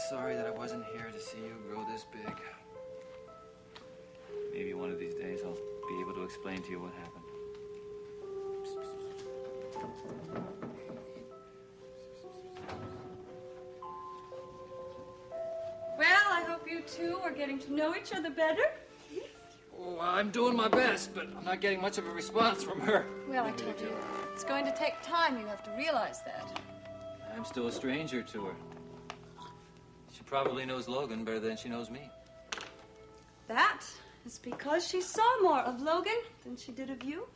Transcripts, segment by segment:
sorry that I wasn't here to see you grow this big. Maybe one of these days I'll be able to explain to you what happened. Well, I hope you two are getting to know each other better. Oh, I'm doing my best, but I'm not getting much of a response from her. Well, I told you, it's going to take time. You have to realize that. I'm still a stranger to her. She probably knows Logan better than she knows me. That is because she saw more of Logan than she did of you.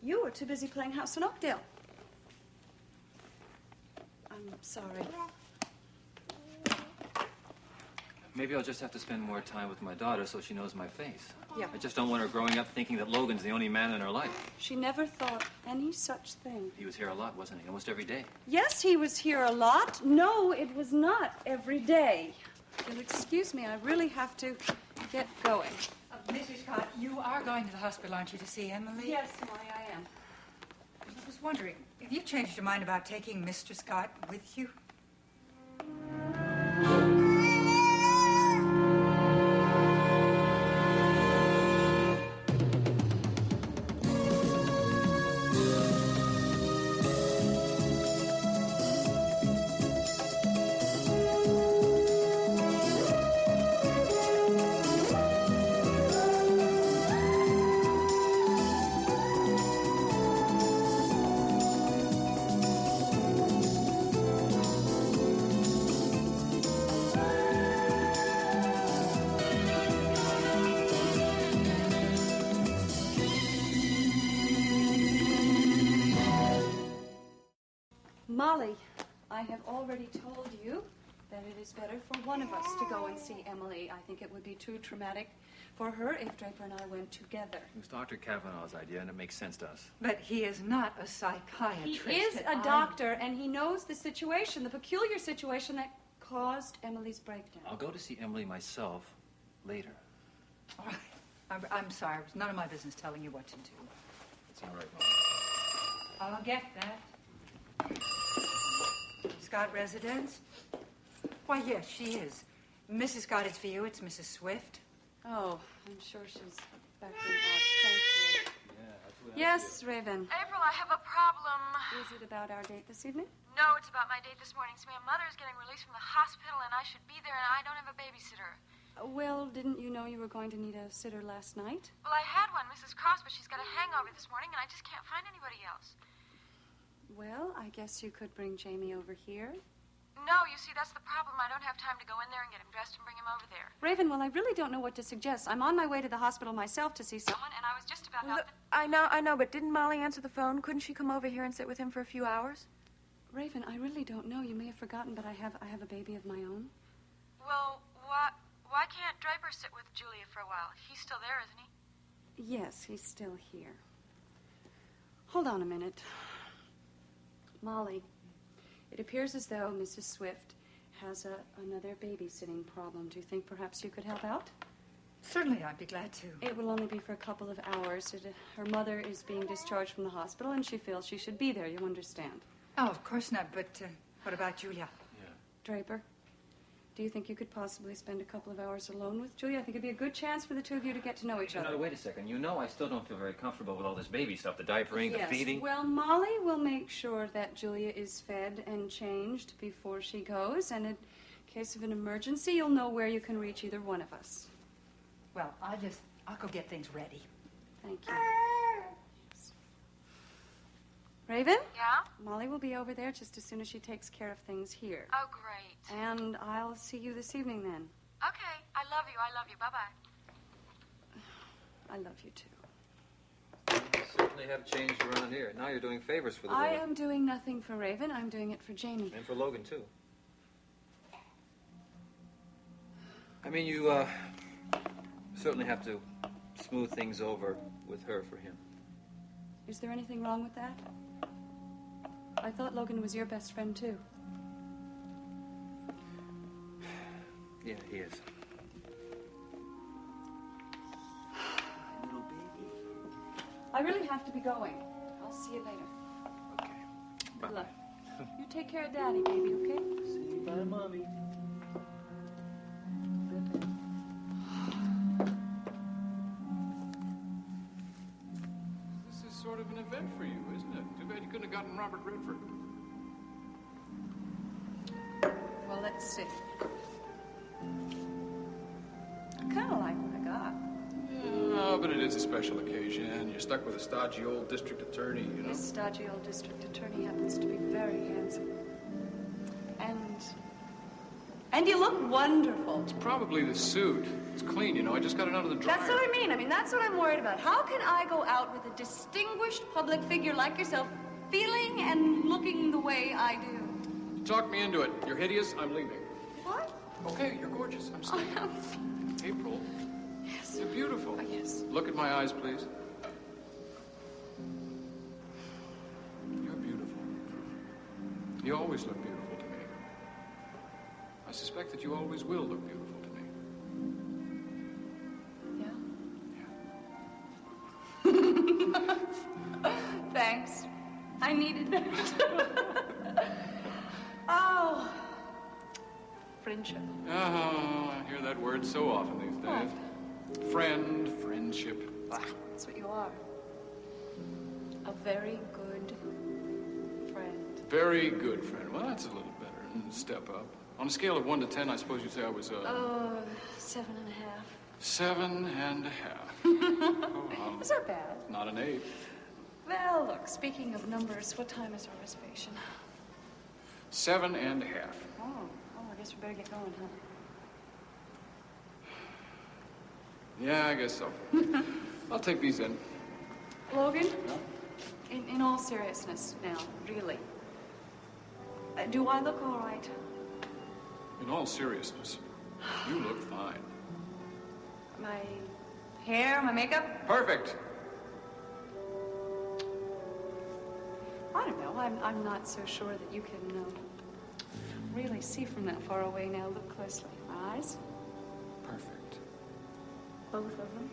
You were too busy playing house in Oakdale. I'm sorry. Maybe I'll just have to spend more time with my daughter so she knows my face. Yeah. I just don't want her growing up thinking that Logan's the only man in her life. She never thought any such thing. He was here a lot, wasn't he? Almost every day. Yes, he was here a lot. No, it was not every day. You'll excuse me, I really have to get going. Mrs. Scott, you are going to the hospital, aren't you, to see Emily? Yes, Molly, I am. I was wondering, have you changed your mind about taking Mr. Scott with you? Molly, I have already told you that it is better for one of us to go and see Emily. I think it would be too traumatic for her if Draper and I went together. It was Dr. Kavanaugh's idea, and it makes sense to us. But he is not a psychiatrist. He is a doctor, and he knows the situation, the peculiar situation that caused Emily's breakdown. I'll go to see Emily myself later. All right. I'm sorry. It was none of my business telling you what to do. It's all right, Mom. I'll get that. Scott residence? Why, yes, she is. Mrs. Scott, it's for you. It's Mrs. Swift. Oh, I'm sure she's backing out. Thank you. Yeah, that's what Yes, Raven. April, I have a problem. Is it about our date this evening? No, it's about my date this morning. So my mother is getting released from the hospital, and I should be there, and I don't have a babysitter. Well, didn't you know you were going to need a sitter last night? Well, I had one, Mrs. Cross, but she's got a hangover this morning, and I just can't find anybody else. Well, I guess you could bring Jamie over here. No, you see, that's the problem. I don't have time to go in there and get him dressed and bring him over there. Raven, well, I really don't know what to suggest. I'm on my way to the hospital myself to see someone. And I was just about Look, I know, but didn't Molly answer the phone? Couldn't she come over here and sit with him for a few hours? Raven, I really don't know. You may have forgotten, but I have a baby of my own. Well, why can't Draper sit with Julia for a while? He's still there, isn't he? Yes, he's still here. Hold on a minute. Molly, it appears as though Mrs. Swift has another babysitting problem. Do you think perhaps you could help out? Certainly, I'd be glad to. It will only be for a couple of hours. Her mother is being discharged from the hospital, and she feels she should be there. You understand? Oh, of course not, but what about Julia? Yeah. Draper, do you think you could possibly spend a couple of hours alone with Julia? I think it'd be a good chance for the two of you to get to know each other. No, wait a second. You know I still don't feel very comfortable with all this baby stuff, the diapering, Yes. the feeding. Well, Molly will make sure that Julia is fed and changed before she goes, and in case of an emergency, you'll know where you can reach either one of us. Well, I'll go get things ready. Thank you. Raven? Yeah? Molly will be over there just as soon as she takes care of things here. Oh, great. And I'll see you this evening then. Okay. I love you. Bye-bye. I love you too. You certainly have changed around here. Now you're doing favors for the I woman. am doing nothing for Raven. I'm doing it for Jamie. And for Logan, too. I mean, you, certainly have to smooth things over with her for him. Is there anything wrong with that? I thought Logan was your best friend, too. Yeah, he is. Little baby. I really have to be going. I'll see you later. Okay. Bye. Good luck. You take care of Daddy, baby, okay? See you by Mommy. This is sort of an event for you, isn't it? Too bad you couldn't have gotten Robert Redford. Well, let's see. I kind of like what I got. Yeah, but it is a special occasion. You're stuck with a stodgy old district attorney, you know? This stodgy old district attorney happens to be very handsome. And you look wonderful. It's probably the suit. It's clean, you know. I just got it out of the dryer. That's what I mean. I mean, that's what I'm worried about. How can I go out with a distinguished public figure like yourself, feeling and looking the way I do? You talked me into it. You're hideous. I'm leaving. What? Okay, you're gorgeous. I'm staying. April. Yes. You're beautiful. Oh, yes. Look at my eyes, please. You're beautiful. You always look beautiful to me. I suspect that you always will look beautiful to me. Yeah? Thanks. I needed that. Oh. Friendship. Oh, I hear that word so often these days. Friend, friendship. That's what you are. A very good friend. Very good friend. Well, that's a little better. Step up. On a scale of 1 to 10, I suppose you'd say I was, 7.5. 7.5. Oh, Is that bad? not an 8. Well, look, speaking of numbers, what time is our reservation? 7.5. Oh, I guess we better get going, huh? Yeah, I guess so. I'll take these in. Logan? In all seriousness now, really. Do I look all right? In all seriousness, you look fine. My hair, my makeup? Perfect. I don't know. I'm not so sure that you can really see from that far away now. Look closely. My eyes? Perfect. Both of them?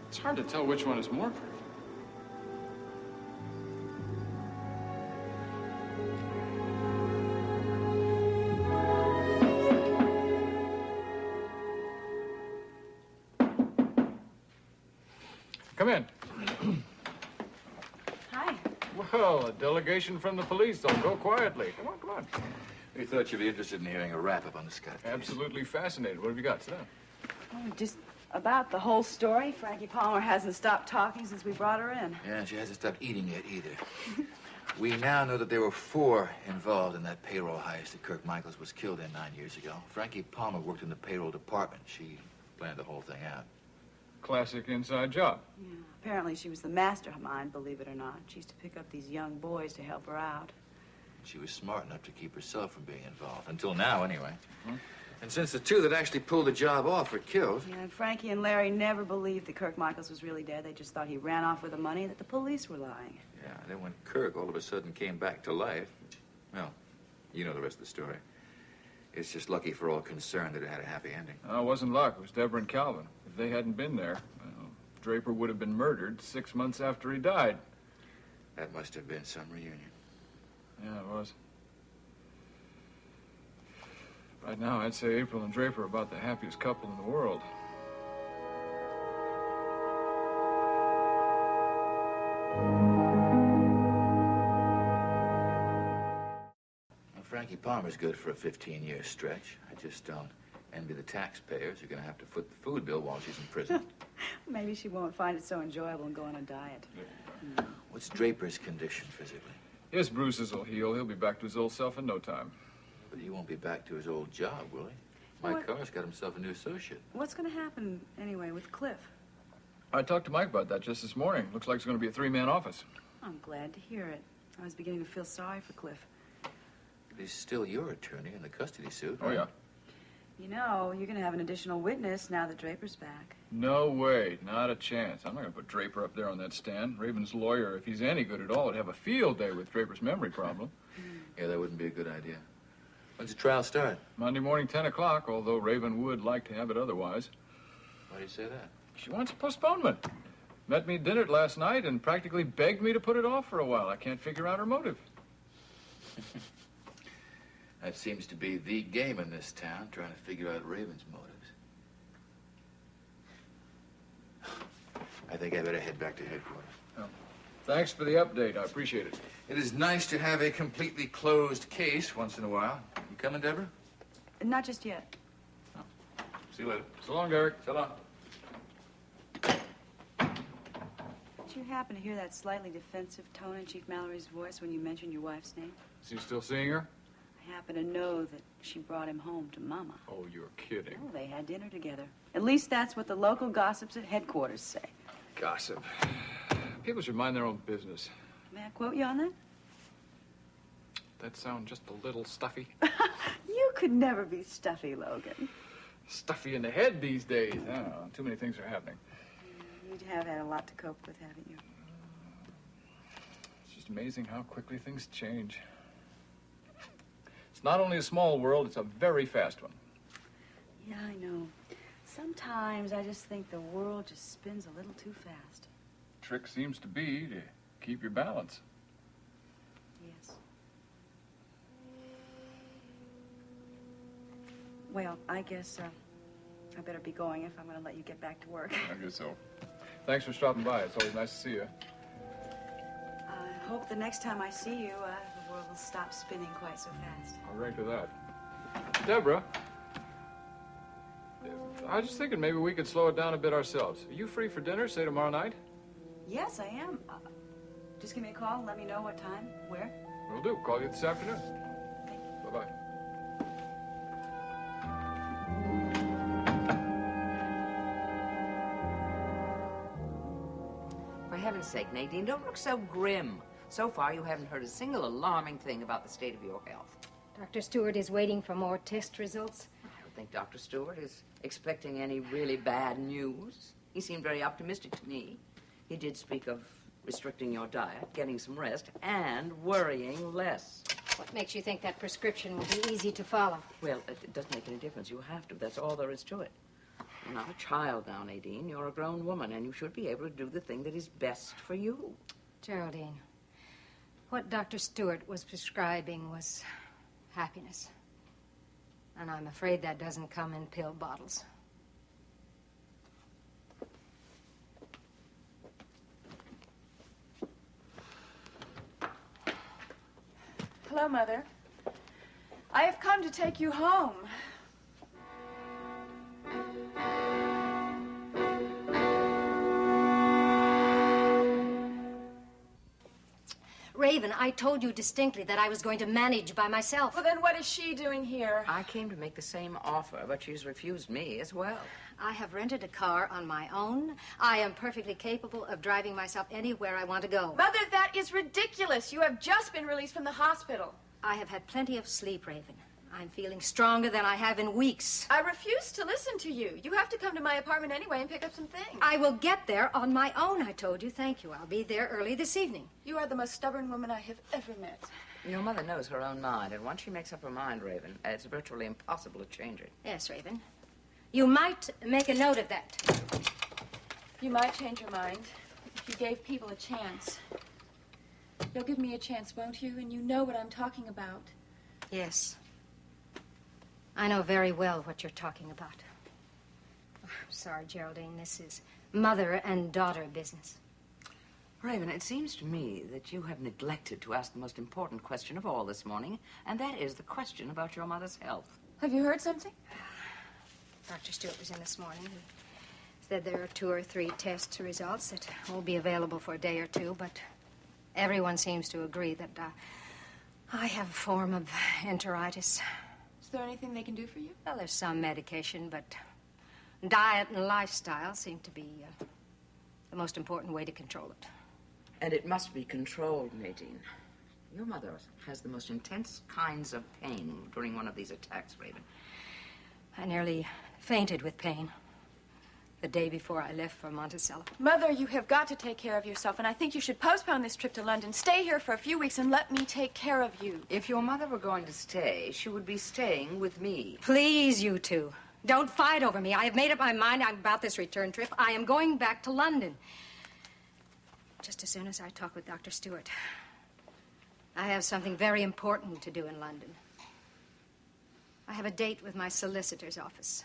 It's hard to tell which one is more perfect. Come in. Hi. Well, a delegation from the police. Don't go quietly. Come on, come on. We thought you'd be interested in hearing a wrap-up on the Scott case. Absolutely fascinated. What have you got? Sit down. Oh, just about the whole story. Frankie Palmer hasn't stopped talking since we brought her in. Yeah, and she hasn't stopped eating yet either. We now know that there were 4 involved in that payroll heist that Kirk Michaels was killed in 9 years ago. Frankie Palmer worked in the payroll department. She planned the whole thing out. Classic inside job. Yeah, apparently she was the mastermind, believe it or not. She used to pick up these young boys to help her out. She was smart enough to keep herself from being involved. Until now, anyway. And since the 2 that actually pulled the job off were killed... Yeah, and Frankie and Larry never believed that Kirk Michaels was really dead. They just thought he ran off with the money, that the police were lying. Yeah, and then when Kirk all of a sudden came back to life... Well, you know the rest of the story. It's just lucky for all concerned that it had a happy ending. No, it wasn't luck. It was Deborah and Calvin. If they hadn't been there, well, Draper would have been murdered 6 months after he died. That must have been some reunion. Yeah, it was. Right now, I'd say April and Draper are about the happiest couple in the world. Well, Frankie Palmer's good for a 15-year stretch. I just don't envy the taxpayers who are going to have to foot the food bill while she's in prison. Maybe she won't find it so enjoyable and go on a diet. What's Draper's condition physically? His bruises will heal. He'll be back to his old self in no time. But he won't be back to his old job, will he? Mike What? Carr's got himself a new associate. What's going to happen, anyway, with Cliff? I talked to Mike about that just this morning. Looks like it's going to be a 3-man office. I'm glad to hear it. I was beginning to feel sorry for Cliff. But he's still your attorney in the custody suit. Oh, yeah. You know, you're going to have an additional witness now that Draper's back. No way. Not a chance. I'm not going to put Draper up there on that stand. Raven's lawyer, if he's any good at all, would have a field day with Draper's memory problem. Yeah, that wouldn't be a good idea. When's the trial start? Monday morning, 10 o'clock, although Raven would like to have it otherwise. Why do you say that? She wants a postponement. Met me at dinner last night and practically begged me to put it off for a while. I can't figure out her motive. That seems to be the game in this town, trying to figure out Raven's motives. I think I better head back to headquarters. Oh. Thanks for the update. I appreciate it. It is nice to have a completely closed case once in a while. You coming, Deborah? Not just yet. Oh. See you later. So long, Derek. So long. Did you happen to hear that slightly defensive tone in Chief Mallory's voice when you mentioned your wife's name? Is he still seeing her? I happen to know that she brought him home to Mama. Oh, you're kidding. Oh, they had dinner together. At least that's what the local gossips at headquarters say. Gossip. People should mind their own business. May I quote you on that? That sound just a little stuffy. You could never be stuffy, Logan. Stuffy in the head these days. I don't know. Too many things are happening. You'd have had a lot to cope with, haven't you? It's just amazing how quickly things change. It's not only a small world, it's a very fast one. Yeah, I know. Sometimes I just think the world just spins a little too fast. Trick seems to be to keep your balance. Yes. Well, I guess I better be going if I'm going to let you get back to work. I guess so. Thanks for stopping by. It's always nice to see you. I hope the next time I see you, the world will stop spinning quite so fast. I'll rank to that. Deborah, I was just thinking maybe we could slow it down a bit ourselves. Are you free for dinner, say tomorrow night? Yes, I am. Just give me a call and let me know what time, where. Will do. Call you this afternoon. Thank you. Bye-bye. For heaven's sake, Nadine, don't look so grim. So far, you haven't heard a single alarming thing about the state of your health. Dr. Stewart is waiting for more test results. I don't think Dr. Stewart is expecting any really bad news. He seemed very optimistic to me. He did speak of restricting your diet, getting some rest, and worrying less. What makes you think that prescription will be easy to follow? Well, it doesn't make any difference. You have to. That's all there is to it. You're not a child now, Nadine. You're a grown woman, and you should be able to do the thing that is best for you. Geraldine, what Dr. Stewart was prescribing was happiness. And I'm afraid that doesn't come in pill bottles. Hello, Mother. I have come to take you home. Raven, I told you distinctly that I was going to manage by myself. Well, then what is she doing here? I came to make the same offer, but she's refused me as well. I have rented a car on my own. I am perfectly capable of driving myself anywhere I want to go. Mother, that is ridiculous. You have just been released from the hospital. I have had plenty of sleep, Raven. I'm feeling stronger than I have in weeks. I refuse to listen to you. You have to come to my apartment anyway and pick up some things. I will get there on my own, I told you. Thank you. I'll be there early this evening. You are the most stubborn woman I have ever met. Your mother knows her own mind, and once she makes up her mind, Raven, it's virtually impossible to change it. Yes, Raven. You might make a note of that. You might change your mind if you gave people a chance. You'll give me a chance, won't you? And you know what I'm talking about. Yes. I know very well what you're talking about. Oh, I'm sorry, Geraldine. This is mother and daughter business. Raven, it seems to me that you have neglected to ask the most important question of all this morning, and that is the question about your mother's health. Have you heard something? Dr. Stewart was in this morning. He said there are 2 or 3 test results that will be available for a day or two, but everyone seems to agree that I have a form of enteritis. Is there anything they can do for you? Well, there's some medication, but diet and lifestyle seem to be the most important way to control it. And it must be controlled, Nadine. Your mother has the most intense kinds of pain during one of these attacks, Raven. I nearly fainted with pain the day before I left for Monticello. Mother, you have got to take care of yourself, and I think you should postpone this trip to London. Stay here for a few weeks and let me take care of you. If your mother were going to stay, she would be staying with me. Please, you two. Don't fight over me. I have made up my mind about this return trip. I am going back to London. just as soon as I talk with Dr. Stewart. I have something very important to do in London. I have a date with my solicitor's office.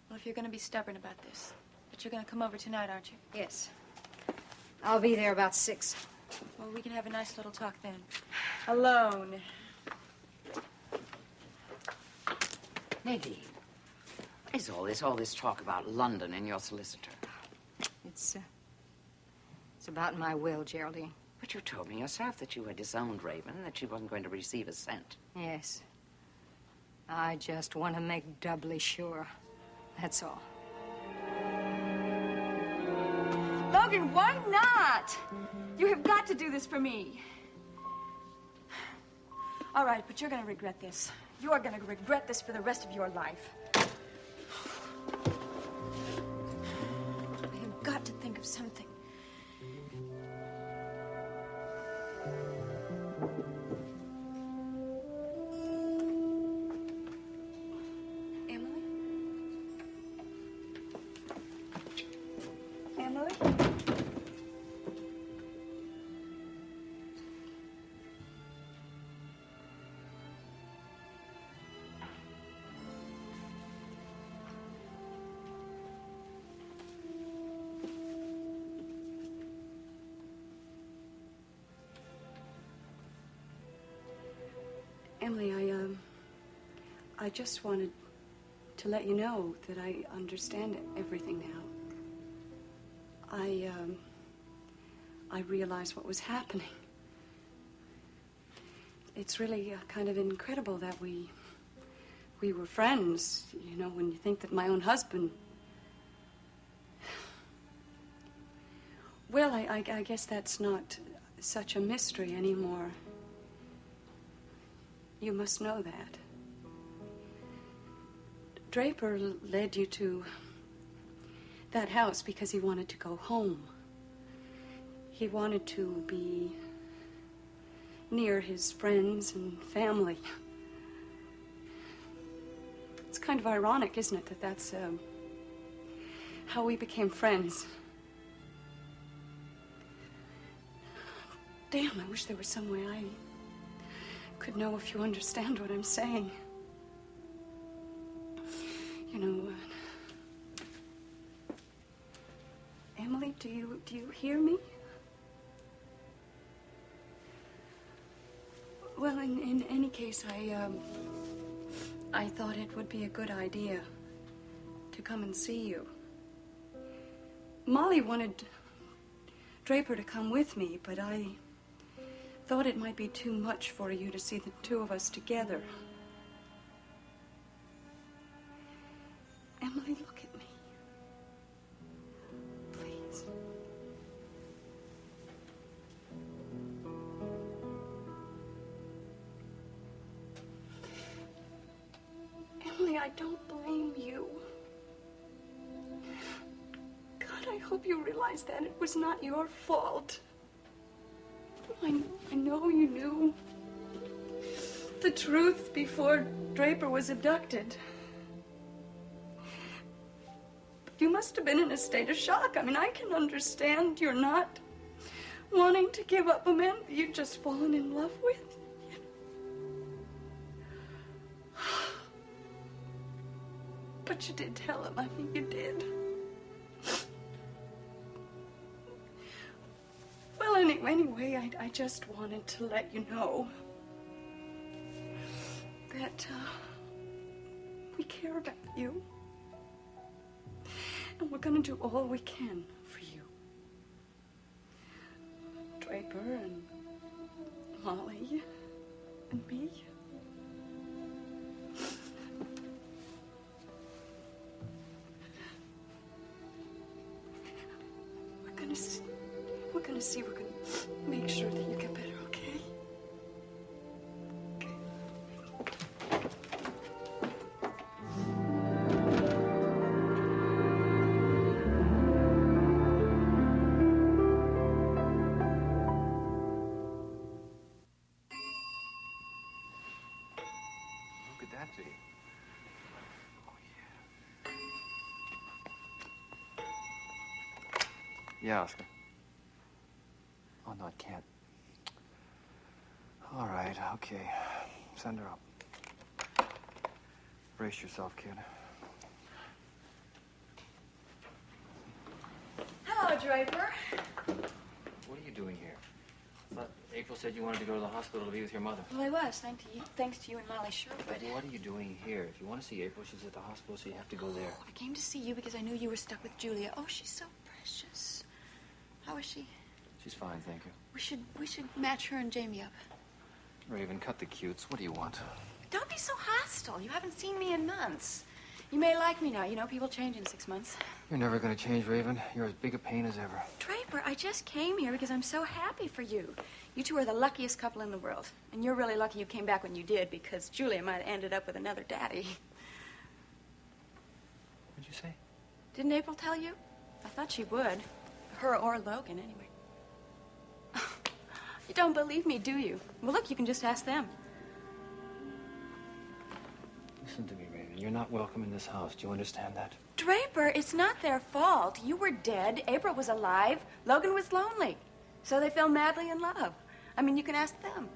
Well, if you're going to be stubborn about this, but you're going to come over tonight, aren't you? Yes. I'll be there about 6. Well, we can have a nice little talk then. Alone. Nadine, what is all this talk about London and your solicitor? It's about my will, Geraldine. But you told me yourself that you had disowned Raven, that she wasn't going to receive a cent. Yes. I just want to make doubly sure. That's all. Logan, why not? You have got to do this for me. All right, but you're going to regret this. You're going to regret this for the rest of your life. I have got to think of something. Emily? Emily? Emily, I just wanted to let you know that I understand everything now. I realized what was happening. It's really kind of incredible that we were friends, you know, when you think that my own husband... Well, I guess that's not such a mystery anymore. You must know that. Draper led you to that house because he wanted to go home. He wanted to be near his friends and family. It's kind of ironic, isn't it, that that's how we became friends. Damn, I wish there was some way I could know if you understand what I'm saying. You know, Emily, do you hear me? Well, in any case, I thought it would be a good idea to come and see you. Molly wanted Draper to come with me, but I thought it might be too much for you to see the two of us together. Emily, look at me. Please. Emily, I don't blame you. God, I hope you realize that it was not your fault. I know you knew the truth before Draper was abducted. You must have been in a state of shock. I mean, I can understand you're not wanting to give up a man you've just fallen in love with. But you did tell him. I mean, you did. Well, anyway, I just wanted to let you know that we care about you. And we're going to do all we can for you. Draper and Molly and me. We're going to see. We're going to make sure that you get better, okay? Who could that be? Oh, yeah. Yeah, Oscar. Oh, no, it can't. All right, okay. Send her up. Brace yourself, kid. Hello, Draper. What are you doing here? I thought April said you wanted to go to the hospital to be with your mother. Well, I was, thanks to you and Molly Sherwood. What are you doing here? If you want to see April, she's at the hospital, so you have to go there. I came to see you because I knew you were stuck with Julia. Oh, she's so precious. How is she? She's fine, thank you. We should match her and Jamie up. Raven, cut the cutes. What do you want? Don't be so hostile. You haven't seen me in months. You may like me now. You know, people change in 6 months. You're never going to change, Raven. You're as big a pain as ever. Draper, I just came here because I'm so happy for you. You two are the luckiest couple in the world. And you're really lucky you came back when you did, because Julia might have ended up with another daddy. What'd you say? Didn't April tell you? I thought she would. Her or Logan, anyway. You don't believe me, do you? Well, look, you can just ask them. Listen to me, Raven. You're not welcome in this house. Do you understand that? Draper, it's not their fault. You were dead. April was alive. Logan was lonely. So they fell madly in love. I mean, you can ask them.